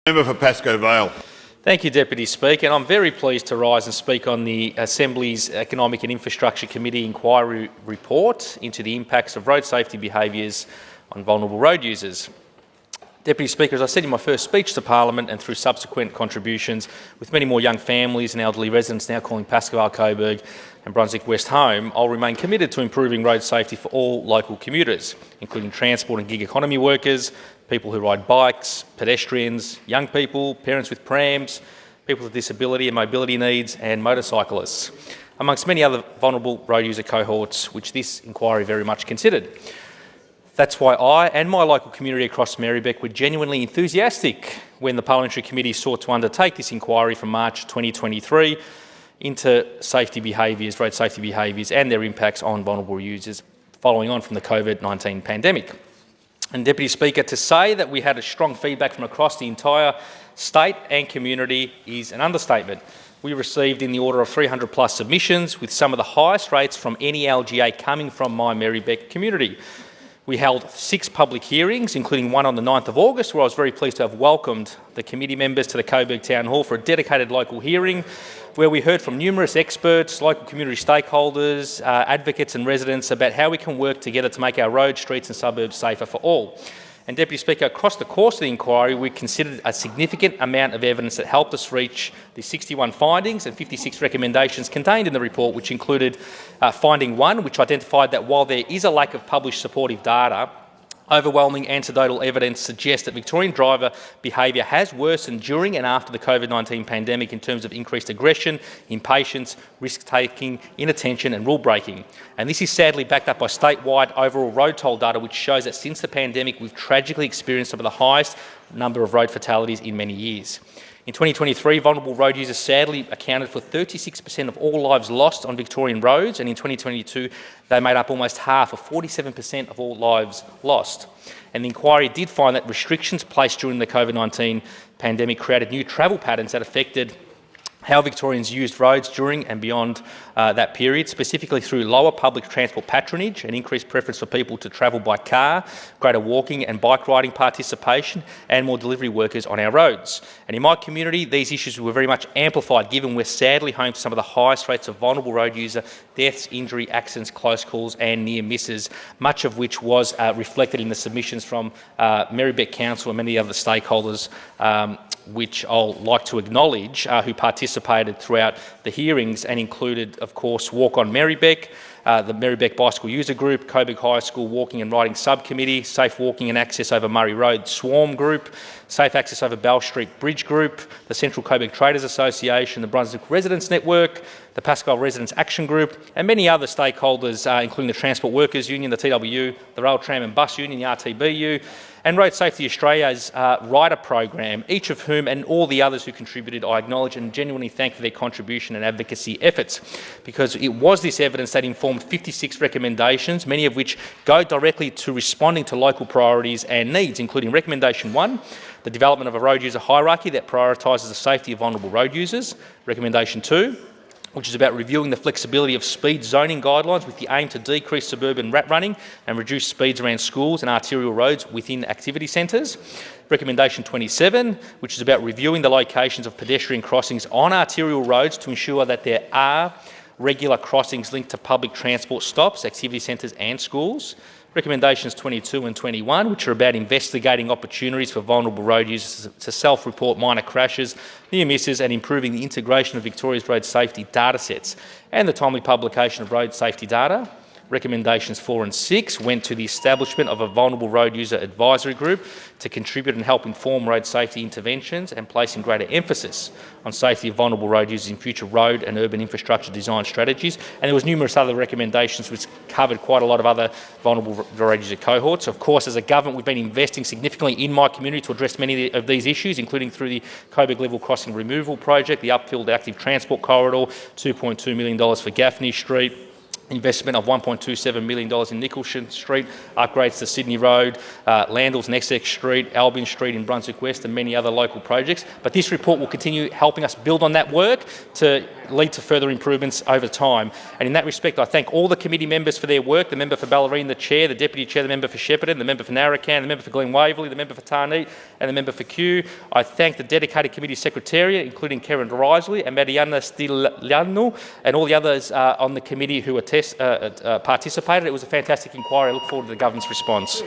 Member for Pascoe Vale. Thank you, Deputy Speaker. And I'm very pleased to rise and speak on the Assembly's Economic and Infrastructure Committee inquiry report into the impacts of road safety behaviours on vulnerable road users. Deputy Speaker, as I said in my first speech to Parliament and through subsequent contributions, with many more young families and elderly residents now calling Pascoe Vale, Coburg and Brunswick West home, I'll remain committed to improving road safety for all local commuters, including transport and gig economy workers, people who ride bikes, pedestrians, young people, parents with prams, people with disability and mobility needs and motorcyclists, amongst many other vulnerable road user cohorts which this inquiry very much considered. That's why I and my local community across Merri-bek were genuinely enthusiastic when the Parliamentary Committee sought to undertake this inquiry from March 2023 into safety behaviours, road safety behaviours and their impacts on vulnerable users following on from the COVID-19 pandemic. And Deputy Speaker, to say that we had a strong feedback from across the entire state and community is an understatement. We received in the order of 300 plus submissions, with some of the highest rates from any LGA coming from my Merri-bek community. We held 6 public hearings, including one on the 9th of August, where I was very pleased to have welcomed the committee members to the Coburg Town Hall for a dedicated local hearing, where we heard from numerous experts, local community stakeholders, advocates and residents about how we can work together to make our roads, streets and suburbs safer for all. And Deputy Speaker, across the course of the inquiry, we considered a significant amount of evidence that helped us reach the 61 findings and 56 recommendations contained in the report, which included finding 1, which identified that while there is a lack of published supportive data, overwhelming anecdotal evidence suggests that Victorian driver behaviour has worsened during and after the COVID-19 pandemic in terms of increased aggression, impatience, risk-taking, inattention and rule-breaking. And this is sadly backed up by statewide overall road toll data, which shows that since the pandemic we've tragically experienced some of the highest number of road fatalities in many years. In 2023, vulnerable road users sadly accounted for 36% of all lives lost on Victorian roads, and in 2022 they made up almost half, of 47% of all lives lost. And the inquiry did find that restrictions placed during the COVID-19 pandemic created new travel patterns that affected how Victorians used roads during and beyond that period, specifically through lower public transport patronage and increased preference for people to travel by car, greater walking and bike riding participation and more delivery workers on our roads. And in my community, these issues were very much amplified given we're sadly home to some of the highest rates of vulnerable road user deaths, injury, accidents, close calls and near misses, much of which was reflected in the submissions from Merri-bek Council and many other stakeholders which I'll like to acknowledge, who participated throughout the hearings and included, of course, Walk on Merri-bek, the Merri-bek Bicycle User Group, Coburg High School Walking and Riding Subcommittee, Safe Walking and Access over Murray Road Swarm Group, Safe Access over Bell Street Bridge Group, the Central Coburg Traders Association, the Brunswick Residents Network, the Pascoe Residents Action Group and many other stakeholders, including the Transport Workers Union, the TWU, the Rail, Tram and Bus Union, the RTBU, and Road Safety Australia's rider program, each of whom and all the others who contributed I acknowledge and genuinely thank for their contribution and advocacy efforts, because it was this evidence that informed 56 recommendations, many of which go directly to responding to local priorities and needs, including recommendation 1, the development of a road user hierarchy that prioritises the safety of vulnerable road users, recommendation 2, which is about reviewing the flexibility of speed zoning guidelines with the aim to decrease suburban rat running and reduce speeds around schools and arterial roads within activity centres. Recommendation 27, which is about reviewing the locations of pedestrian crossings on arterial roads to ensure that there are regular crossings linked to public transport stops, activity centres and schools. Recommendations 22 and 21, which are about investigating opportunities for vulnerable road users to self-report minor crashes, near misses and improving the integration of Victoria's road safety data sets and the timely publication of road safety data. Recommendations 4 and 6 went to the establishment of a vulnerable road user advisory group to contribute and help inform road safety interventions and placing greater emphasis on safety of vulnerable road users in future road and urban infrastructure design strategies. And there was numerous other recommendations which covered quite a lot of other vulnerable road user cohorts. Of course, as a government, we've been investing significantly in my community to address many of these issues, including through the Coburg Level Crossing Removal Project, the Upfield Active Transport Corridor, $2.2 million for Gaffney Street, investment of $1.27 million in Nicholson Street, upgrades to Sydney Road, Landell's and Essex Street, Albion Street in Brunswick West, and many other local projects. But this report will continue helping us build on that work to lead to further improvements over time. And in that respect, I thank all the committee members for their work, the member for Ballerine, the chair, the deputy chair, the member for Shepparton, the member for Narrackan, the member for Glen Waverley, the member for Tarneit, and the member for Kew. I thank the dedicated committee secretariat, including Karen Risley and Mariana Stiliano, and all the others on the committee who participated. It was a fantastic inquiry. I look forward to the government's response.